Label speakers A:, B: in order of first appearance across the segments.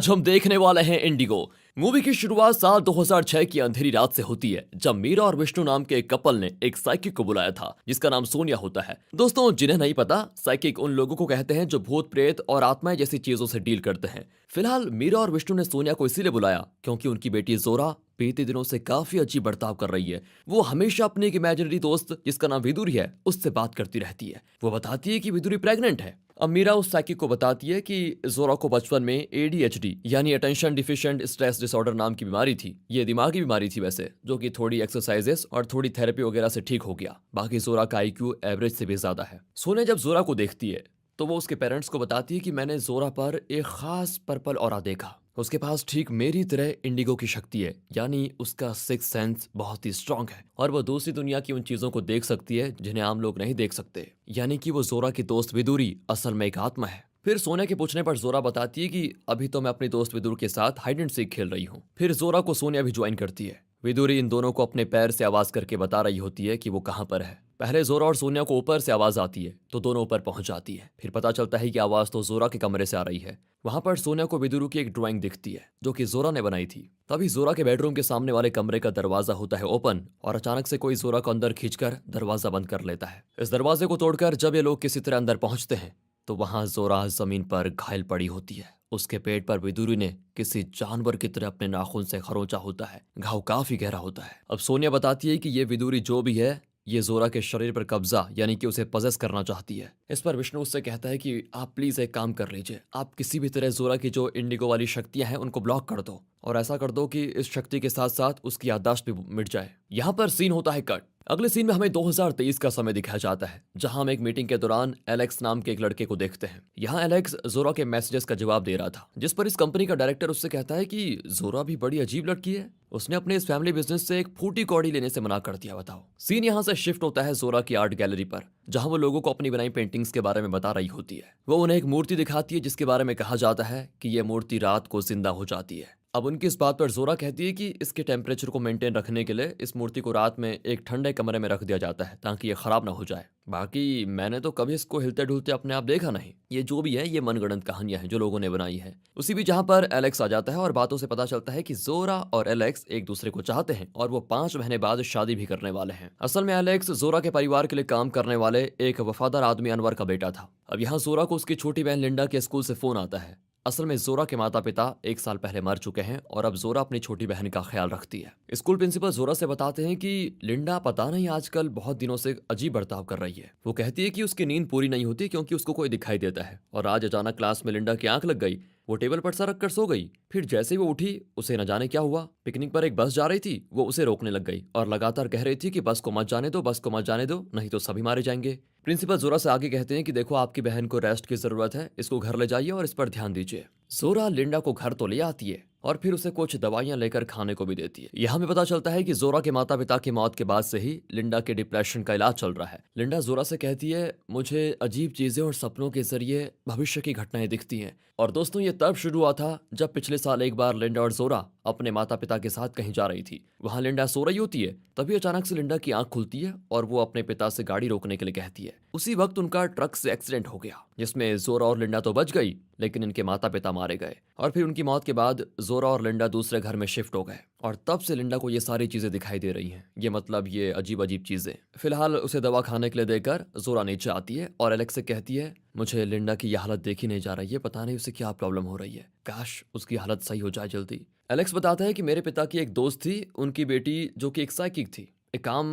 A: आज हम देखने वाले हैं इंडिगो। मूवी की शुरुआत साल 2006 की अंधेरी रात से होती है, जब मीरा और विष्णु नाम के एक कपल ने एक साइकिक को बुलाया था जिसका नाम सोनिया होता है। दोस्तों, जिन्हें नहीं पता, साइकिक उन लोगों को कहते हैं जो भूत प्रेत और आत्माएं जैसी चीजों से डील करते हैं। फिलहाल मीरा और विष्णु ने सोनिया को इसीलिए बुलाया क्योंकि उनकी बेटी जोरा बीते दिनों से काफी अजीब बर्ताव कर रही है। वो हमेशा अपने एक इमेजिनरी दोस्त जिसका नाम विदुरी है उससे बात करती रहती है। वो बताती है कि विदुरी प्रेग्नेंट है। अब मीरा उस साइकिक को बताती है कि जोरा को बचपन में ADHD यानी अटेंशन डिफिशिएंट स्ट्रेस डिसऑर्डर नाम की बीमारी थी। ये दिमागी बीमारी थी वैसे, जो कि थोड़ी एक्सरसाइजेस और थोड़ी थेरेपी वगैरह से ठीक हो गया। बाकी जोरा का IQ एवरेज से भी ज्यादा है। सोनिया जब जोरा को देखती है तो वो उसके पेरेंट्स को बताती है कि मैंने जोरा पर एक खास पर्पल ऑरा देखा। उसके पास ठीक मेरी तरह इंडिगो की शक्ति है, यानी उसका सिक्स सेंस बहुत ही स्ट्रांग है और वो दूसरी दुनिया की उन चीजों को देख सकती है जिन्हें आम लोग नहीं देख सकते। यानी कि वो जोरा की दोस्त विदुरी असल में एक आत्मा है। फिर सोनिया के पूछने पर जोरा बताती है कि अभी तो मैं अपनी दोस्त विदुर के साथ हाइड एंड सीक खेल रही हूँ। फिर जोरा को सोनिया भी ज्वाइन करती है। विदुरी इन दोनों को अपने पैर से आवाज करके बता रही होती है कि वो कहाँ पर है। पहले जोरा और सोनिया को ऊपर से आवाज आती है तो दोनों ऊपर पहुंच जाती है। फिर पता चलता है कि आवाज तो जोरा के कमरे से आ रही है। वहां पर सोनिया को विदुरू की एक ड्राइंग दिखती है जो कि जोरा ने बनाई थी। तभी जोरा के बेडरूम के सामने वाले कमरे का दरवाजा होता है ओपन और अचानक से कोई जोरा को अंदर खींचकर दरवाजा बंद कर लेता है। इस दरवाजे को तोड़कर जब ये लोग किसी तरह अंदर पहुंचते हैं तो वहां जोरा जमीन पर घायल पड़ी होती है। उसके पेट पर विदुरी ने किसी जानवर की तरह अपने नाखून से खरोंचा होता है। घाव काफी गहरा होता है। अब सोनिया बताती है कि ये विदुरी जो भी है ये जोरा के शरीर पर कब्जा यानी कि उसे पजेस करना चाहती है। इस पर विष्णु उससे कहता है कि आप प्लीज एक काम कर लीजिए, आप किसी भी तरह जोरा की जो इंडिगो वाली शक्तियां हैं उनको ब्लॉक कर दो और ऐसा कर दो कि इस शक्ति के साथ साथ उसकी याददाश्त भी मिट जाए। यहाँ पर सीन होता है कट। अगले सीन में हमें 2023 का समय दिखाया जाता है, जहां हम एक मीटिंग के दौरान एलेक्स नाम के एक लड़के को देखते हैं। यहाँ एलेक्स जोरा के मैसेजेस का जवाब दे रहा था, जिस पर इस कंपनी का डायरेक्टर उससे कहता है कि जोरा भी बड़ी अजीब लड़की है, उसने अपने इस फैमिली बिजनेस से एक फूटी कौड़ी लेने से मना कर दिया। बताओ। सीन यहाँ से शिफ्ट होता है जोरा की आर्ट गैलरी पर, जहां वो लोगों को अपनी बनाई पेंटिंग्स के बारे में बता रही होती है। वो उन्हें एक मूर्ति दिखाती है जिसके बारे में कहा जाता है कि यह मूर्ति रात को जिंदा हो जाती है। अब उनकी इस बात पर जोरा कहती है कि इसके टेम्परेचर को मेंटेन रखने के लिए इस मूर्ति को रात में एक ठंडे कमरे में रख दिया जाता है ताकि ये खराब ना हो जाए। बाकी मैंने तो कभी इसको हिलते डुलते अपने आप देखा नहीं। ये जो भी है ये मनगढ़ंत कहानियां हैं जो लोगों ने बनाई है। उसी भी जहां पर एलेक्स आ जाता है और बातों से पता चलता है कि जोरा और एलेक्स एक दूसरे को चाहते हैं और वो 5 महीने बाद शादी भी करने वाले हैं। असल में एलेक्स जोरा के परिवार के लिए काम करने वाले एक वफादार आदमी अनवर का बेटा था। अब यहाँ जोरा को उसकी छोटी बहन लिंडा के स्कूल से फोन आता है। असल में जोरा के माता पिता 1 साल पहले मर चुके हैं और अब जोरा अपनी छोटी बहन का ख्याल रखती है। स्कूल प्रिंसिपल जोरा से बताते हैं कि लिंडा पता नहीं आजकल बहुत दिनों से अजीब बर्ताव कर रही है। वो कहती है कि उसकी नींद पूरी नहीं होती क्योंकि उसको कोई दिखाई देता है और आज अचानक क्लास में लिंडा की आंख लग गई। वो टेबल पर सर रख कर सो गई। फिर जैसे ही वो उठी उसे न जाने क्या हुआ। पिकनिक पर एक बस जा रही थी, वो उसे रोकने लग गई और लगातार कह रही थी कि बस को मत जाने दो, बस को मत जाने दो, नहीं तो सभी मारे जाएंगे। प्रिंसिपल जोरा से आगे कहते हैं कि देखो आपकी बहन को रेस्ट की जरूरत है, इसको घर ले जाइए और इस पर ध्यान दीजिए। जोरा लिंडा को घर तो ले आती है और फिर उसे कुछ दवाइयां लेकर खाने को भी देती है। यहाँ में पता चलता है कि जोरा के माता पिता की मौत के बाद से ही लिंडा के डिप्रेशन का इलाज चल रहा है। लिंडा जोरा से कहती है मुझे अजीब चीजें और सपनों के जरिए भविष्य की घटनाएं दिखती हैं। और दोस्तों, ये तब शुरू हुआ था जब पिछले साल एक बार लिंडा और जोरा अपने माता पिता के साथ कहीं जा रही थी। वहां लिंडा सो रही होती है, तभी अचानक से लिंडा की आंख खुलती है और वो अपने पिता से गाड़ी रोकने के लिए कहती है। उसी वक्त उनका ट्रक से एक्सीडेंट हो गया जिसमें जोरा और लिंडा तो बच गई लेकिन इनके माता पिता मारे गए। और फिर उनकी मौत के बाद जोरा और लिंडा दूसरे घर में शिफ्ट हो गए और तब से लिंडा को ये सारी चीजें दिखाई दे रही हैं। ये मतलब ये अजीब अजीब चीजें। फिलहाल उसे दवा खाने के लिए देकर जोरा नीचे आती है और एलेक्स से कहती है मुझे लिंडा की यह हालत देखी नहीं जा रही है, पता नहीं उसे क्या प्रॉब्लम हो रही है, काश उसकी हालत सही हो जाए जल्दी। एलेक्स बताता है कि मेरे पिता की एक दोस्त थी, उनकी बेटी जो कि एक साइकिक थी। एक काम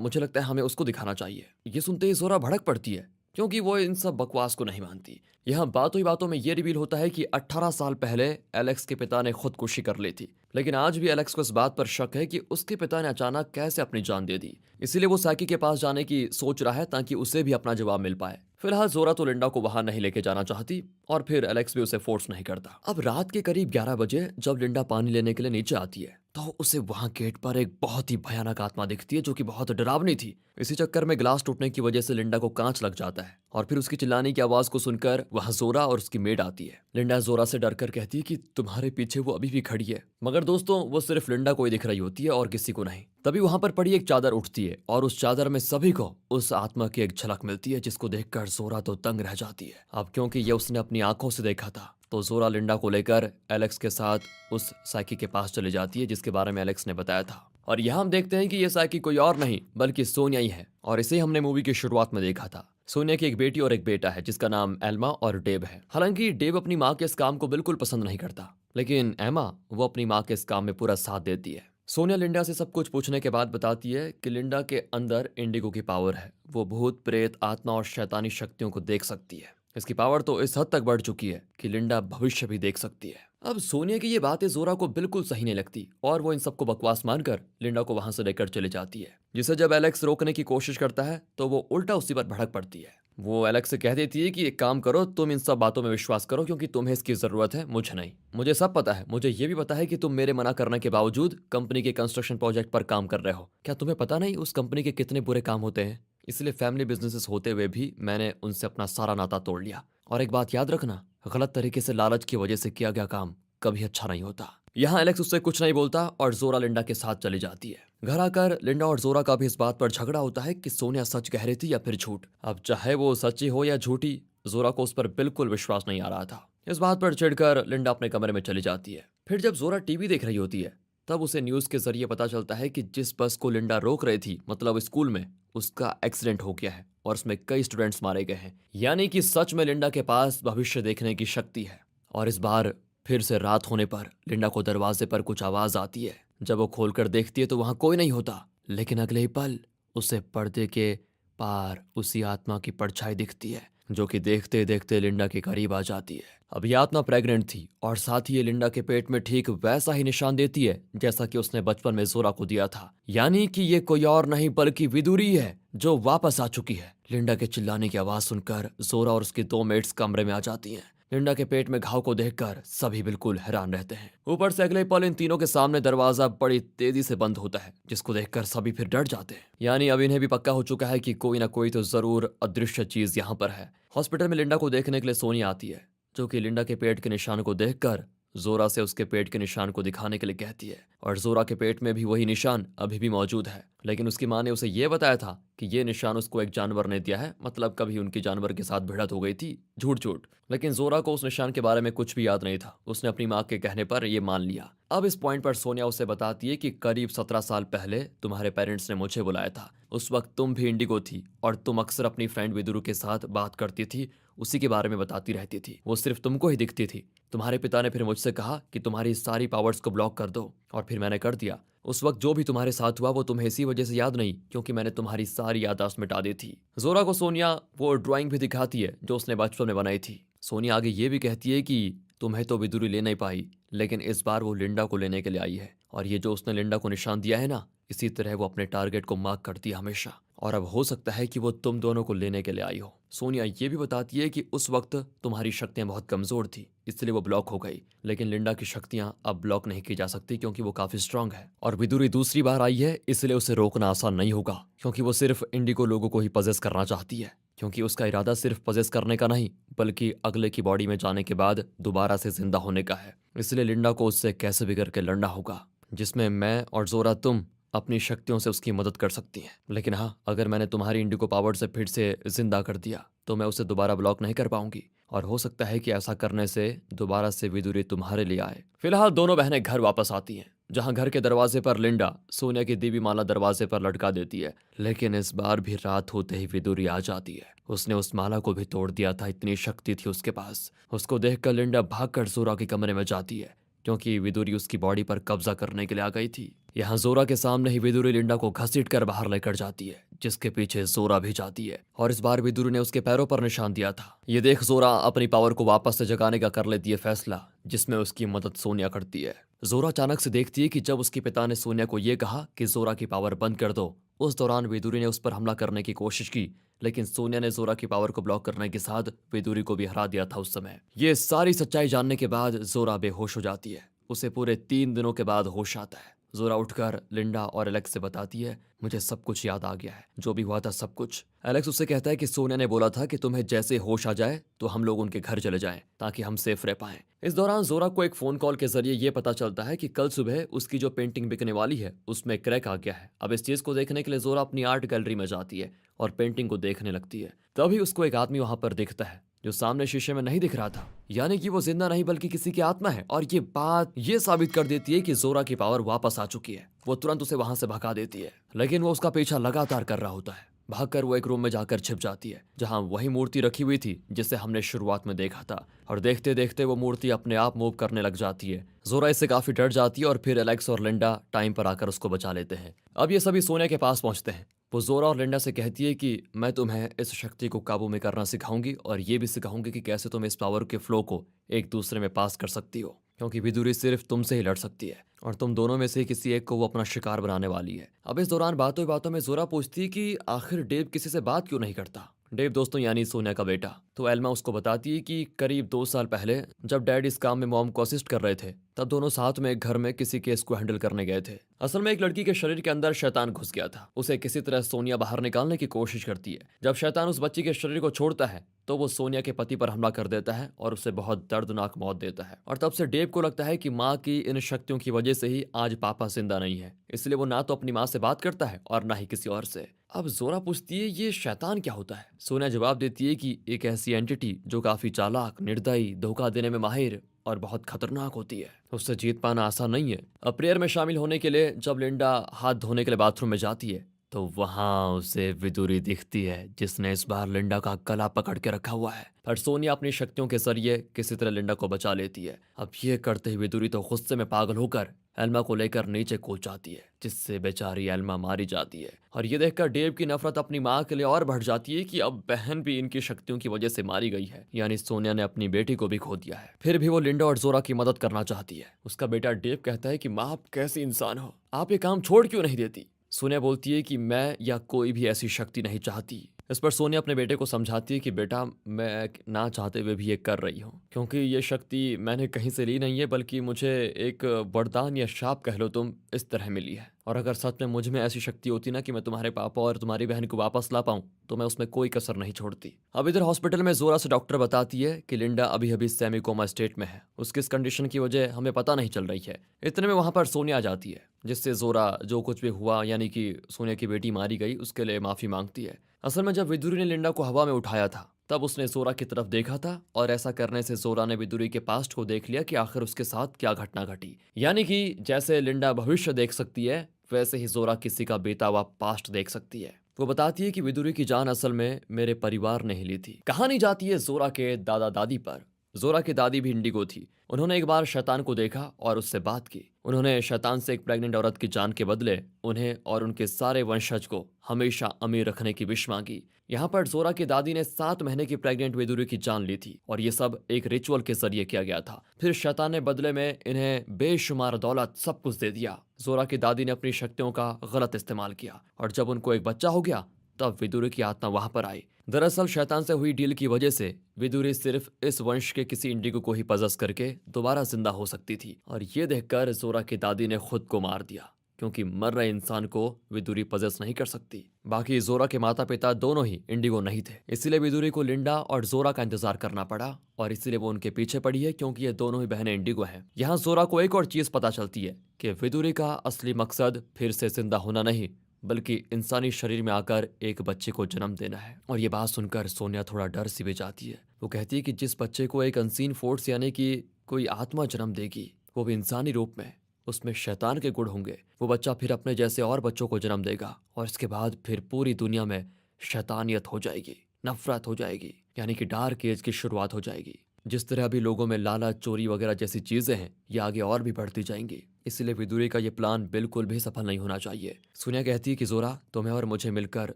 A: मुझे लगता है हमें उसको दिखाना चाहिए। ये सुनते ही जोरा भड़क पड़ती है क्योंकि वो इन सब बकवास को नहीं मानती। यहाँ बातों ही बातों में ये रिवील होता है कि 18 साल पहले एलेक्स के पिता ने खुदकुशी कर ली थी, लेकिन आज भी एलेक्स को इस बात पर शक है कि उसके पिता ने अचानक कैसे अपनी जान दे दी। इसीलिए वो साइकी के पास जाने की सोच रहा है ताकि उसे भी अपना जवाब मिल पाए। फिलहाल जोरा तो लिंडा को वहां नहीं लेके जाना चाहती और फिर एलेक्स भी उसे फोर्स नहीं करता। अब रात के करीब 11 बजे जब लिंडा पानी लेने के लिए नीचे आती है तो उसे वहां गेट पर एक बहुत ही भयानक आत्मा दिखती है जो कि बहुत डरावनी थी। इसी चक्कर में ग्लास टूटने की वजह से लिंडा को कांच लग जाता है और फिर उसकी चिल्लाने की आवाज को सुनकर वहां जोरा और उसकी मेड आती है। लिंडा जोरा से डरकर कहती है कि तुम्हारे पीछे वो अभी भी खड़ी है, मगर दोस्तों वो सिर्फ लिंडा को ही दिख रही होती है और किसी को नहीं। तभी वहां पर पड़ी एक चादर उठती है और उस चादर में सभी को उस आत्मा की एक झलक मिलती है जिसको देखकर जोरा तो दंग रह जाती है। अब क्योंकि ये उसने अपनी आंखों से देखा था तो जोरा लिंडा को लेकर एलेक्स के साथ उस साइकिक के पास चली जाती है जिसके बारे में एलेक्स ने बताया था। और यहाँ हम देखते हैं कि ये साइकिक कोई और नहीं बल्कि सोनिया ही है, और इसे हमने मूवी की शुरुआत में देखा था। सोनिया की एक बेटी और एक बेटा है जिसका नाम एल्मा और डेव है। हालांकि डेव अपनी माँ के इस काम को बिल्कुल पसंद नहीं करता, लेकिन एमा वो अपनी माँ के इस काम में पूरा साथ देती है। सोनिया लिंडा से सब कुछ पूछने के बाद बताती है कि लिंडा के अंदर इंडिगो की पावर है। वो भूत, प्रेत, आत्मा और शैतानी शक्तियों को देख सकती है। इसकी पावर तो इस हद तक बढ़ चुकी है कि लिंडा भविष्य भी देख सकती है। अब सोनिया की ये बातें जोरा को बिल्कुल सही नहीं लगती और वो इन सबको बकवास मानकर लिंडा को वहां से लेकर चली जाती है, जिसे जब एलेक्स रोकने की कोशिश करता है तो वो उल्टा उसी पर भड़क पड़ती है। वो एलेक्स से कह देती है कि एक काम करो, तुम इन सब बातों में विश्वास करो क्योंकि तुम्हें इसकी जरूरत है, मुझे नहीं। मुझे सब पता है, मुझे ये भी पता है कि तुम मेरे मना करने के बावजूद कंपनी के कंस्ट्रक्शन प्रोजेक्ट पर काम कर रहे हो। क्या तुम्हें पता नहीं उस कंपनी के कितने बुरे काम होते हैं? इसलिए फैमिली बिजनेसेस होते हुए भी मैंने उनसे अपना सारा नाता तोड़ लिया। और एक बात याद रखना, गलत तरीके से लालच की वजह से किया गया काम कभी अच्छा नहीं होता। यहाँ एलेक्स उससे कुछ नहीं बोलता और जोरा लिंडा के साथ चली जाती है। घर आकर लिंडा और जोरा का भी इस बात पर झगड़ा होता है कि सोनिया सच कह रही थी या फिर झूठ। अब चाहे वो सच्ची हो या झूठी, जोरा को उस पर बिल्कुल विश्वास नहीं आ रहा था। इस बात पर चिढ़कर लिंडा अपने कमरे में चली जाती है। फिर जब जोरा टीवी देख रही होती है तब उसे न्यूज के जरिए पता चलता है कि जिस बस को लिंडा रोक रही थी, मतलब स्कूल में, उसका एक्सीडेंट हो गया है और उसमें कई स्टूडेंट्स मारे गए हैं। यानी कि सच में लिंडा के पास भविष्य देखने की शक्ति है। और इस बार फिर से रात होने पर लिंडा को दरवाजे पर कुछ आवाज आती है। जब वो खोलकर देखती है तो वहां कोई नहीं होता, लेकिन अगले ही पल उसे पर्दे के पार उसी आत्मा की परछाई दिखती है जो कि देखते देखते लिंडा के करीब आ जाती है। अब ये आत्मा प्रेग्नेंट थी और साथ ही ये लिंडा के पेट में ठीक वैसा ही निशान देती है जैसा कि उसने बचपन में जोरा को दिया था। यानी कि ये कोई और नहीं बल्कि विदुरी है जो वापस आ चुकी है। लिंडा के चिल्लाने की आवाज सुनकर जोरा और उसकी दो मेट्स कमरे में आ जाती हैं। लिंडा के पेट में घाव को देखकर सभी बिल्कुल हैरान रहते हैं। ऊपर से अगले पल इन तीनों के सामने दरवाजा बड़ी तेजी से बंद होता है, जिसको देखकर सभी फिर डर जाते हैं। यानी अब इन्हें भी पक्का हो चुका है कि कोई ना कोई तो जरूर अदृश्य चीज यहाँ पर है। हॉस्पिटल में लिंडा को देखने के लिए सोनिया आती है, जो कि लिंडा के पेट के निशान को देखकर जोरा से उसके पेट के निशान को दिखाने के लिए कहती है। और जोरा के पेट में भी वही निशान अभी भी मौजूद है, लेकिन उसकी माँ ने उसे यह बताया था कि यह निशान उसको एक जानवर ने दिया है, मतलब कभी उनकी जानवर के साथ भिड़त हो गई थी। झूठ झूठ। लेकिन जोरा को उस निशान के बारे में कुछ भी याद नहीं था। उसने अपनी माँ के कहने पर यह मान लिया। अब इस पॉइंट पर सोनिया उसे बताती है कि करीब 17 साल पहले तुम्हारे पेरेंट्स ने मुझे बुलाया था। उस वक्त तुम भी इंडिगो थी और तुम अक्सर अपनी फ्रेंड विदुरु के साथ बात करती थी, उसी के बारे में बताती रहती थी। वो सिर्फ तुमको ही दिखती थी। तुम्हारे पिता ने फिर मुझसे कहा कि तुम्हारी सारी पावर्स को ब्लॉक कर दो, और फिर मैंने कर दिया। उस वक्त जो भी तुम्हारे साथ हुआ वो तुम्हें इसी वजह से याद नहीं क्योंकि मैंने तुम्हारी सारी याददाश्त मिटा दी थी। जोरा को सोनिया वो ड्राइंग भी दिखाती है जो उसने बचपन में बनाई थी। सोनिया आगे ये भी कहती है कि तुम्हें तो विदुरी ले नहीं पाई, लेकिन इस बार वो लिंडा को लेने के लिए आई है, और ये जो उसने लिंडा को निशान दिया है ना, इसी तरह वो अपने टारगेट को मार्क करती है हमेशा। और अब हो सकता है कि वो तुम दोनों को लेने के लिए आई हो। सोनिया ये भी बताती है कि उस वक्त तुम्हारी शक्तियां बहुत कमजोर थी, इसलिए वो ब्लॉक हो गई, लेकिन लिंडा की शक्तियां अब ब्लॉक नहीं की जा सकती क्योंकि वो काफी स्ट्रांग है। और विदुरी दूसरी बार आई है, इसलिए उसे रोकना आसान नहीं होगा क्योंकि वो सिर्फ इंडिगो लोगों को ही पजेस करना चाहती है। क्योंकि उसका इरादा सिर्फ पजेस करने का नहीं बल्कि अगले की बॉडी में जाने के बाद दोबारा से जिंदा होने का है। इसलिए लिंडा को उससे कैसे भी करके लड़ना होगा, जिसमें मैं और जोरा तुम अपनी शक्तियों से उसकी मदद कर सकती हैं। लेकिन हाँ, अगर मैंने तुम्हारी इंडिगो पावर से फिर से जिंदा कर दिया तो मैं उसे दोबारा ब्लॉक नहीं कर पाऊंगी, और हो सकता है कि ऐसा करने से दोबारा से विदुरी तुम्हारे लिए आए। फिलहाल दोनों बहनें घर वापस आती हैं, जहां घर के दरवाजे पर लिंडा सोनिया की देवी माला दरवाजे पर लटका देती है। लेकिन इस बार भी रात होते ही विदुरी आ जाती है। उसने उस माला को भी तोड़ दिया था, इतनी शक्ति थी उसके पास। उसको देखकर लिंडा भागकर जोरा के कमरे में जाती है क्योंकि विदुरी उसकी बॉडी पर कब्जा करने के लिए आ गई थी। यहाँ जोरा के सामने ही विदुरी लिंडा को घसीट कर बाहर लेकर जाती है, जिसके पीछे जोरा भी जाती है, और इस बार विदुरी ने उसके पैरों पर निशान दिया था। ये देख जोरा अपनी पावर को वापस से जगाने का कर लेती है फैसला, जिसमें उसकी मदद सोनिया करती है। जोरा अचानक से देखती है कि जब उसके पिता ने सोनिया को यह कहा कि जोरा की पावर बंद कर दो, उस दौरान विदुरी ने उस पर हमला करने की कोशिश की, लेकिन सोनिया ने जोरा की पावर को ब्लॉक करने के साथ विदुरी को भी हरा दिया था उस समय। ये सारी सच्चाई जानने के बाद जोरा बेहोश हो जाती है। उसे पूरे 3 दिनों के बाद होश आता है। जोरा उठकर लिंडा और एलेक्स से बताती है, मुझे सब कुछ याद आ गया है, जो भी हुआ था सब कुछ। एलेक्स उससे कहता है कि सोनिया ने बोला था कि तुम्हें जैसे होश आ जाए तो हम लोग उनके घर चले जाएं ताकि हम सेफ रह पाएं। इस दौरान जोरा को एक फोन कॉल के जरिए ये पता चलता है कि कल सुबह उसकी जो पेंटिंग बिकने वाली है उसमें क्रैक आ गया है। अब इस चीज को देखने के लिए जोरा अपनी आर्ट गैलरी में जाती है और पेंटिंग को देखने लगती है। तभी उसको एक आदमी वहां पर दिखता है जो सामने शीशे में नहीं दिख रहा था। यानी कि वो जिंदा नहीं बल्कि किसी की आत्मा है। और ये बात ये साबित कर देती है कि जोरा की पावर वापस आ चुकी है। वो तुरंत उसे वहां से भगा देती है, लेकिन वो उसका पीछा लगातार कर रहा होता है। भागकर वो एक रूम में जाकर छिप जाती है जहां वही मूर्ति रखी हुई थी जिसे हमने शुरुआत में देखा था। और देखते देखते वो मूर्ति अपने आप मूव करने लग जाती है। जोरा इससे काफी डर जाती है और फिर एलेक्स और लिंडा टाइम पर आकर उसको बचा लेते हैं। अब ये सभी सोनिया के पास पहुंचते हैं। वो जोरा और लिंडा से कहती है कि मैं तुम्हें इस शक्ति को काबू में करना सिखाऊंगी और ये भी सिखाऊंगी कि कैसे तुम इस पावर के फ्लो को एक दूसरे में पास कर सकती हो, क्योंकि विदुरी सिर्फ तुमसे ही लड़ सकती है और तुम दोनों में से किसी एक को वो अपना शिकार बनाने वाली है। अब इस दौरान बातों ही बातों में जोरा पूछती है कि आखिर डेव किसी से बात क्यों नहीं करता। डेव दोस्तों यानी सोनिया का बेटा। तो एल्मा उसको बताती है कि करीब 2 साल पहले जब डैड इस काम में मॉम को असिस्ट कर रहे थे, तब दोनों साथ में एक घर में किसी केस को हैंडल करने गए थे। असल में एक लड़की के शरीर के अंदर शैतान घुस गया था। उसे किसी तरह सोनिया बाहर निकालने की कोशिश करती है। जब शैतान उस बच्ची के शरीर को छोड़ता है तो वो सोनिया के पति पर हमला कर देता है और उसे बहुत दर्दनाक मौत देता है। और तब से डेव को लगता है कि माँ की इन शक्तियों की वजह से ही आज पापा जिंदा नहीं है, इसलिए वो ना तो अपनी माँ से बात करता है और ना ही किसी और से। अब जोरा पूछती है ये शैतान क्या होता है। सोनिया जवाब देती है कि एक ऐसी एंटिटी जो काफी चालाक, निर्दयी, धोखा देने में माहिर और बहुत खतरनाक होती है। उससे जीत पाना आसान नहीं है। अब प्रेयर में शामिल होने के लिए जब लिंडा हाथ धोने के लिए बाथरूम में जाती है तो वहां उसे विदुरी दिखती है, जिसने इस बार लिंडा का गला पकड़ के रखा हुआ है। पर सोनिया अपनी शक्तियों के जरिए किसी तरह लिंडा को बचा लेती है। अब ये करते ही विदुरी तो गुस्से में पागल होकर एल्मा को लेकर नीचे कूद जाती है, जिससे बेचारी एल्मा मारी जाती है। और ये देखकर डेव की नफरत अपनी माँ के लिए और बढ़ जाती है कि अब बहन भी इनकी शक्तियों की वजह से मारी गई है, यानी सोनिया ने अपनी बेटी को भी खो दिया है। फिर भी वो लिंडा और जोरा की मदद करना चाहती है। उसका बेटा डेव कहता है कि माँ आप कैसी इंसान हो, आप ये काम छोड़ क्यों नहीं देती। सोनिया बोलती है कि मैं या कोई भी ऐसी शक्ति नहीं चाहती। इस पर सोनिया अपने बेटे को समझाती है कि बेटा मैं ना चाहते हुए भी ये कर रही हूँ, क्योंकि ये शक्ति मैंने कहीं से ली नहीं है, बल्कि मुझे एक वरदान या शाप कह लो तुम, इस तरह मिली है। और अगर सच में मुझ में ऐसी शक्ति होती ना कि मैं तुम्हारे पापा और तुम्हारी बहन को वापस ला पाऊं, तो मैं उसमें कोई कसर नहीं छोड़ती। अब इधर हॉस्पिटल में जोरा से डॉक्टर बताती है कि लिंडा अभी अभी सेमी कोमा स्टेट में है। उसकी इस कंडीशन की वजह हमें पता नहीं चल रही है। इतने में वहां पर सोनिया आ जाती है, जिससे जोरा जो कुछ भी हुआ यानी कि सोनिया की बेटी मारी गई उसके लिए माफी मांगती है। असल में जब विदुरी ने लिंडा को हवा में उठाया था तब उसने जोरा की तरफ देखा था, और ऐसा करने से जोरा ने विदुरी के पास्ट को देख लिया कि आखिर उसके साथ क्या घटना घटी। यानी कि जैसे लिंडा भविष्य देख सकती है, वैसे ही जोरा किसी का बीता हुआ पास्ट देख सकती है। वो बताती है कि विदुरी की जान असल में मेरे परिवार ने ही ली थी। कहानी जाती है जोरा के दादा दादी पर। जोरा की दादी भी इंडिगो थी। उन्होंने एक बार शैतान को देखा और उससे बात की। उन्होंने शैतान से एक प्रेग्नेंट औरत की जान के बदले उन्हें और उनके सारे वंशज को हमेशा अमीर रखने की विश मांगी। यहाँ पर जोरा की दादी ने 7 महीने की प्रेग्नेंट विदुरी की जान ली थी, और ये सब एक रिचुअल के जरिए किया गया था। फिर शैतान ने बदले में इन्हें बेशुमार दौलत सब कुछ दे दिया। जोरा की दादी ने अपनी शक्तियों का गलत इस्तेमाल किया, और जब उनको एक बच्चा हो गया तब विदुरी की आत्मा वहां पर आई। दरअसल शैतान से हुई डील की वजह से विदुरी सिर्फ इस वंश के किसी इंडिगो को ही पजस करके दोबारा जिंदा हो सकती थी। और ये देखकर जोरा की दादी ने खुद को मार दिया, क्योंकि मर रहे इंसान को विदुरी पजस नहीं कर सकती। बाकी जोरा के माता पिता दोनों ही इंडिगो नहीं थे, इसीलिए विदुरी को लिंडा और जोरा का इंतजार करना पड़ा, और इसीलिए वो उनके पीछे पड़ी है, क्योंकि ये दोनों ही बहनें इंडिगो हैं। यहाँ जोरा को एक और चीज पता चलती है कि विदुरी का असली मकसद फिर से जिंदा होना नहीं, बल्कि इंसानी शरीर में आकर एक बच्चे को जन्म देना है। और ये बात सुनकर सोनिया थोड़ा डर सी भी जाती है। वो कहती है कि जिस बच्चे को एक अनसीन फोर्स यानी कि कोई आत्मा जन्म देगी, वो भी इंसानी रूप में, उसमें शैतान के गुण होंगे, वो बच्चा फिर अपने जैसे और बच्चों को जन्म देगा, और इसके बाद फिर पूरी दुनिया में शैतानियत हो जाएगी, नफरत हो जाएगी, यानी कि डार्क एज की शुरुआत हो जाएगी। जिस तरह अभी लोगों में लालच, चोरी वगैरह जैसी चीजें हैं, ये आगे और भी बढ़ती जाएंगी। इसलिए विदुरी का ये प्लान बिल्कुल भी सफल नहीं होना चाहिए। सोनिया कहती है कि जोरा, तुम्हें और मुझे मिलकर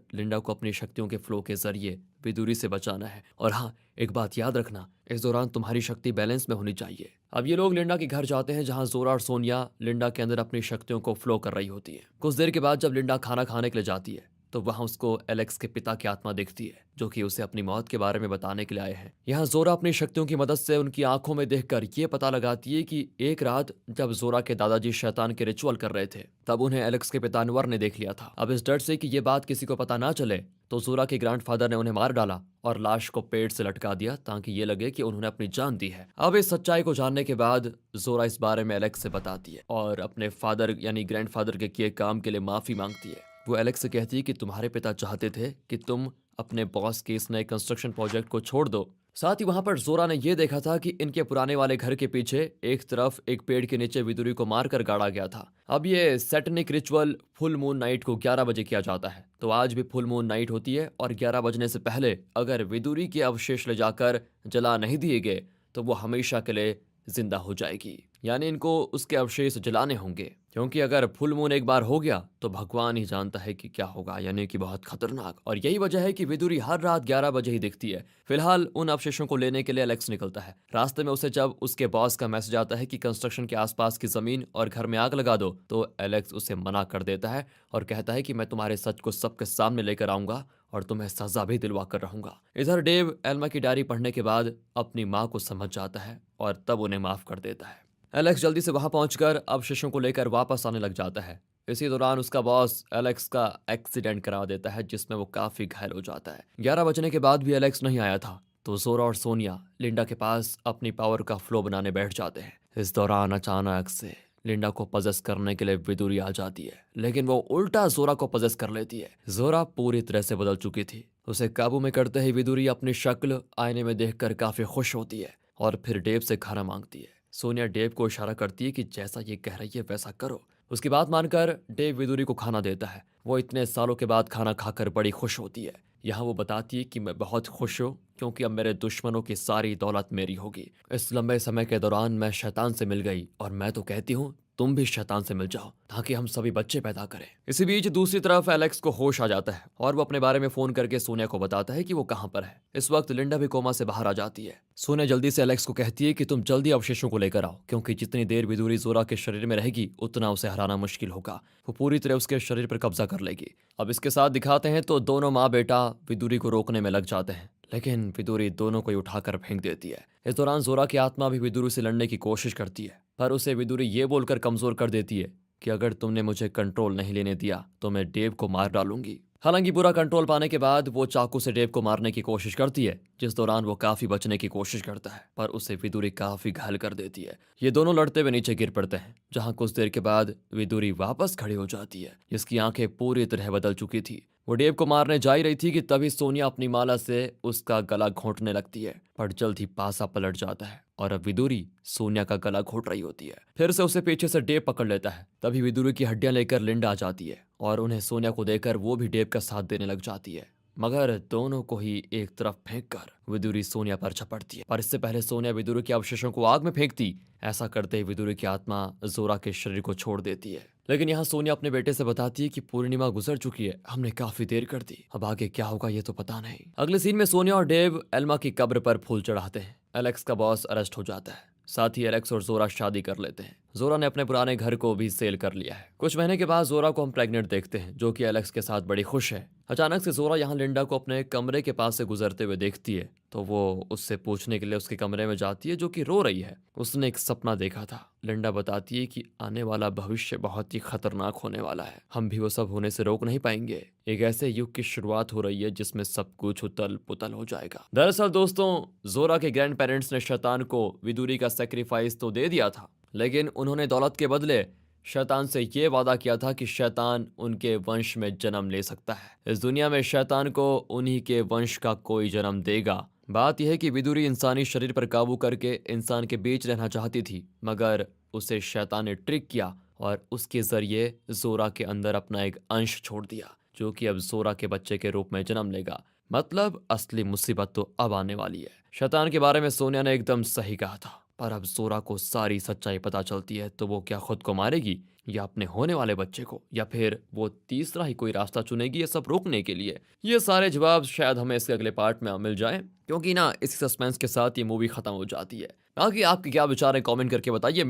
A: लिंडा को अपनी शक्तियों के फ्लो के जरिए विदुरी से बचाना है। और हाँ, एक बात याद रखना, इस दौरान तुम्हारी शक्ति बैलेंस में होनी चाहिए। अब ये लोग लिंडा के घर जाते हैं, जहाँ जोरा और सोनिया लिंडा के अंदर अपनी शक्तियों को फ्लो कर रही होती है। कुछ देर के बाद जब लिंडा खाना खाने के लिए जाती है तो वहां उसको एलेक्स के पिता की आत्मा दिखती है, जो कि उसे अपनी मौत के बारे में बताने के लिए आए हैं। यहाँ जोरा अपनी शक्तियों की मदद से उनकी आंखों में देखकर ये पता लगाती है कि एक रात जब जोरा के दादाजी शैतान के रिचुअल कर रहे थे, तब उन्हें एलेक्स के पिता अनवर ने देख लिया था। अब इस डर से कि ये बात किसी को पता ना चले, तो जोरा के ग्रैंडफादर ने उन्हें मार डाला और लाश को पेड़ से लटका दिया, ताकि ये लगे कि उन्होंने अपनी जान दी है। अब इस सच्चाई को जानने के बाद जोरा इस बारे में एलेक्स से बताती है और अपने फादर यानी ग्रैंडफादर के किए काम के लिए माफी मांगती है। वो एलेक्स से कहती है कि तुम्हारे पिता चाहते थे कि तुम अपने बॉस के इस नए कंस्ट्रक्शन प्रोजेक्ट को छोड़ दो, साथ ही वहां पर जोरा ने यह देखा था कि इनके पुराने वाले घर के पीछे एक तरफ एक पेड़ के नीचे विदुरी को मारकर गाड़ा गया था। अब ये Satanic ritual full moon night को 11 बजे किया जाता है, तो आज भी फुल मून नाइट होती है और 11 बजने से पहले अगर विदुरी के अवशेष ले जाकर जला नहीं दिए गए तो वो हमेशा के लिए जिंदा हो जाएगी। यानी इनको उसके अवशेष जलाने होंगे, क्योंकि अगर फुल मून एक बार हो गया तो भगवान ही जानता है कि क्या होगा, यानी कि बहुत खतरनाक। और यही वजह है कि विदुरी हर रात 11 बजे ही दिखती है। फिलहाल उन अवशेषों को लेने के लिए एलेक्स निकलता है। रास्ते में उसे जब उसके बॉस का मैसेज आता है कि कंस्ट्रक्शन के आसपास की जमीन और घर में आग लगा दो, तो एलेक्स उसे मना कर देता है और कहता है कि मैं तुम्हारे सच को सबके सामने लेकर आऊंगा और तुम्हें सजा भी दिलवा कर रहूंगा। इधर डेव एल्मा की डायरी पढ़ने के बाद अपनी माँ को समझ जाता है और तब उन्हें माफ कर देता है। एलेक्स जल्दी से वहां पहुंचकर अवशेषों को लेकर वापस आने लग जाता है। इसी दौरान उसका बॉस एलेक्स का एक्सीडेंट करा देता है, जिसमें वो काफी घायल हो जाता है। 11 बजने के बाद भी एलेक्स नहीं आया था, तो जोरा और सोनिया लिंडा के पास अपनी पावर का फ्लो बनाने बैठ जाते हैं। इस दौरान अचानक से लिंडा को पजेस करने के लिए विदुरी आ जाती है, लेकिन वो उल्टा जोरा को पजेस कर लेती है। जोरा पूरी तरह से बदल चुकी थी। उसे काबू में करते ही विदुरी अपनी शक्ल आईने में देखकर काफी खुश होती है और फिर डेव से खाना मांगती है। सोनिया डेव को इशारा करती है कि जैसा ये कह रही है वैसा करो। उसकी बात मानकर डेव विदुरी को खाना देता है। वो इतने सालों के बाद खाना खाकर बड़ी खुश होती है। यहाँ वो बताती है कि मैं बहुत खुश हूँ क्योंकि अब मेरे दुश्मनों की सारी दौलत मेरी होगी। इस लंबे समय के दौरान मैं शैतान से मिल गई और मैं तो कहती हूँ तुम भी शैतान से मिल जाओ ताकि हम सभी बच्चे पैदा करें। इसी बीच दूसरी तरफ एलेक्स को होश आ जाता है और वो अपने बारे में फोन करके सोनिया को बताता है कि वो कहाँ पर है। इस वक्त लिंडा भी कोमा से बाहर आ जाती है। सोनिया जल्दी से एलेक्स को कहती है कि तुम जल्दी अवशेषों को लेकर आओ, क्योंकि जितनी देर विदुरी जोरा के शरीर में रहेगी उतना उसे हराना मुश्किल होगा। वो पूरी तरह उसके शरीर पर कब्जा कर लेगी। अब इसके साथ दिखाते हैं तो दोनों माँ बेटा विदुरी को रोकने में लग जाते हैं, लेकिन विदुरी दोनों को उठाकर फेंक देती है। इस दौरान जोरा की आत्मा भी विदुरी से लड़ने की कोशिश करती है, पर उसे विदुरी ये बोलकर कमजोर कर देती है कि अगर तुमने मुझे कंट्रोल नहीं लेने दिया तो मैं डेव को मार डालूंगी। हालांकि पूरा कंट्रोल पाने के बाद वो चाकू से डेव को मारने की कोशिश करती है, जिस दौरान वो काफी बचने की कोशिश करता है, पर उसे विदुरी काफी घायल कर देती है। ये दोनों लड़ते हुए नीचे गिर पड़ते हैं, जहां कुछ देर के बाद विदुरी वापस खड़ी हो जाती है, जिसकी आंखें पूरी तरह बदल चुकी थी। वो डेव को मारने जा ही रही थी कि तभी सोनिया अपनी माला से उसका गला घोंटने लगती है, पर जल्द ही पासा पलट जाता है और अब विदुरी सोनिया का गला घोंट रही होती है। फिर से उसे पीछे से डेव पकड़ लेता है। तभी विदुरी की हड्डियां लेकर लिंडा आ जाती है और उन्हें सोनिया को देकर वो भी डेव का साथ देने लग जाती है, मगर दोनों को ही एक तरफ फेंककर विदुरी सोनिया पर झपटती है। पर इससे पहले सोनिया विदुरी के अवशेषों को आग में फेंकती। ऐसा करते ही विदुरी की आत्मा जोरा के शरीर को छोड़ देती है। लेकिन यहाँ सोनिया अपने बेटे से बताती है कि पूर्णिमा गुजर चुकी है, हमने काफी देर कर दी, अब आगे क्या होगा ये तो पता नहीं। अगले सीन में सोनिया और डेव एल्मा की कब्र पर फूल चढ़ाते हैं। एलेक्स का बॉस अरेस्ट हो जाता है। साथ ही एलेक्स और जोरा शादी कर लेते हैं। जोरा ने अपने पुराने घर को भी सेल कर लिया है। कुछ महीने के बाद जोरा को हम प्रेग्नेंट देखते हैं, जो कि एलेक्स के साथ बड़ी खुश है। अचानक से जोरा यहाँ लिंडा को अपने कमरे के पास से गुजरते हुए देखती है, तो वो उससे पूछने के लिए उसके कमरे में जाती है, जो कि रो रही है। उसने एक सपना देखा था। लिंडा बताती है कि आने वाला भविष्य बहुत ही खतरनाक होने वाला है, हम भी वो सब होने से रोक नहीं पाएंगे। एक ऐसे युग की शुरुआत हो रही है जिसमें सब कुछ उतल पुतल हो जाएगा। दरअसल दोस्तों, जोरा के ग्रैंड पेरेंट्स ने शैतान को विदुरी का सेक्रीफाइस तो दे दिया था, लेकिन उन्होंने दौलत के बदले शैतान से ये वादा किया था कि शैतान उनके वंश में जन्म ले सकता है। इस दुनिया में शैतान को उन्हीं के वंश का कोई जन्म देगा। बात यह है कि विदुरी इंसानी शरीर पर काबू करके इंसान के बीच रहना चाहती थी, मगर उसे शैतान ने ट्रिक किया और उसके जरिए जोरा के अंदर अपना एक अंश छोड़ दिया, जो कि अब जोरा के बच्चे के रूप में जन्म लेगा। मतलब असली मुसीबत तो अब आने वाली है। शैतान के बारे में सोनिया ने एकदम सही कहा था, पर अब जोरा को सारी सच्चाई पता चलती है तो वो क्या खुद को मारेगी या अपने होने वाले बच्चे को, या फिर वो तीसरा ही कोई रास्ता चुनेगी ये सब रोकने के लिए। ये सारे जवाब शायद हमें इसके अगले पार्ट में मिल जाए, क्योंकि ना इसी सस्पेंस के साथ ये मूवी खत्म हो जाती है। बाकी आपके क्या विचार है कमेंट करके बताइए।